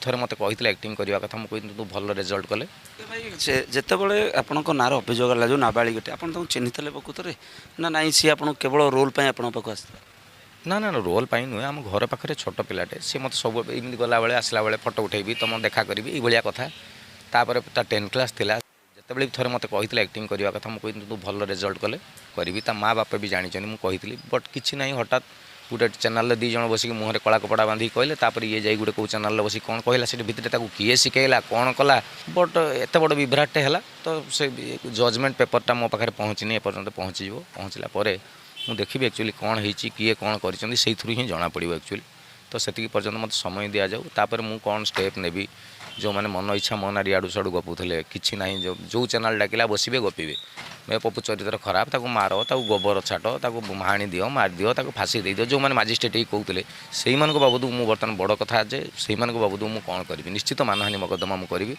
ଥରେ ମୋତେ କହିଥିଲେ ଆକ୍ଟିଂ କରିବା କଥା ମୁଁ କହିଥିଲି ତୁ ଭଲ ରେଜଲ୍ଟ କଲେ ଭାଇ ଯେତେବେଳେ ଆପଣଙ୍କ ନାଁରେ ଅଭିଯୋଗ ହେଲା ଯେଉଁ ନାବାଳିକଟି ଆପଣ ତାଙ୍କୁ ଚିହ୍ନିଥିଲେ ପ୍ରକୃତରେ ନା ନାଇଁ ସିଏ ଆପଣଙ୍କୁ କେବଳ ରୋଲ୍ ପାଇଁ ଆପଣଙ୍କ ପାଖକୁ ଆସିଥିଲା? ନା ନା ରୋଲ୍ ପାଇଁ ନୁହେଁ ଆମ ଘର ପାଖରେ ଛୋଟ ପିଲାଟେ ସିଏ ମୋତେ ସବୁ ଏମିତି ଗଲାବେଳେ ଆସିଲା ବେଳେ ଫଟୋ ଉଠେଇବି ତମ ଦେଖା କରିବି ଏଇଭଳିଆ କଥା। ତାପରେ ତା 10th କ୍ଲାସ୍ ଥିଲା ଯେତେବେଳେ ବି ଥରେ ମୋତେ କହିଥିଲେ ଆକ୍ଟିଂ କରିବା କଥା ମୁଁ କହିଥିଲି ତୁ ଭଲ ରେଜଲ୍ଟ କଲେ କରିବି ତା ମା ବାପା ବି ଜାଣିଛନ୍ତି ମୁଁ କହିଥିଲି ବଟ୍ କିଛି ନାହିଁ ହଠାତ୍ ଗୋଟେ ଚ୍ୟାନେଲ୍ରେ 2 ଜଣ ବସିକି ମୁହଁରେ କଳା କପଡ଼ା ବାନ୍ଧିକି କହିଲେ ତାପରେ ଇଏ ଯାଇ ଗୋଟେ କେଉଁ ଚ୍ୟାନେଲ୍ରେ ବସିକି କ'ଣ କହିଲା ସେଠି ଭିତରେ ତାକୁ କିଏ ଶିଖେଇଲା କ'ଣ କଲା ବଟ୍ ଏତେ ବଡ଼ ବିଭ୍ରାଟଟେ ହେଲା ତ ସେ ଜଜମେଣ୍ଟ ପେପରଟା ମୋ ପାଖରେ ପହଞ୍ଚିନି ଏପର୍ଯ୍ୟନ୍ତ ପହଞ୍ଚିଯିବ ପହଞ୍ଚିଲା ପରେ ମୁଁ ଦେଖିବି ଆକ୍ଚୁଆଲି କ'ଣ ହେଇଛି କିଏ କ'ଣ କରିଛନ୍ତି ସେଇଥିରୁ ହିଁ ଜଣାପଡ଼ିବ ଆକ୍ଚୁଆଲି ତ ସେତିକି ପର୍ଯ୍ୟନ୍ତ ମୋତେ ସମୟ ଦିଆଯାଉ ତାପରେ ମୁଁ କ'ଣ ଷ୍ଟେପ୍ ନେବି ଯେଉଁମାନେ ମନ ଇଚ୍ଛା ମୋ ନାଁରେ ଇଆଡ଼ୁ ସିଆଡ଼ୁ ଗପୁଥିଲେ କିଛି ନାହିଁ ଯେଉଁ ଚ୍ୟାନେଲ୍ ଡାକିଲା ବସିବେ ଗପିବେ ପପୁ ଚରିତ୍ର ଖରାପ ତାକୁ ମାର ତାକୁ ଗୋବର ଛାଟ ତାକୁ ହାଣି ଦିଅ ମାରିଦିଅ ତାକୁ ଫାଶୀ ଦେଇଦିଅ ଯେଉଁମାନେ ମାଜିଷ୍ଟ୍ରେଟ୍ ହେଇ କହୁଥିଲେ ସେଇମାନଙ୍କ ବାବଦକୁ ମୁଁ ବର୍ତ୍ତମାନ ବଡ଼ କଥା ଯେ ସେଇମାନଙ୍କ ବାବଦକୁ ମୁଁ କ'ଣ କରିବି ନିଶ୍ଚିତ ମାନହାନି ମକଦ୍ଦମା ମୁଁ କରିବି।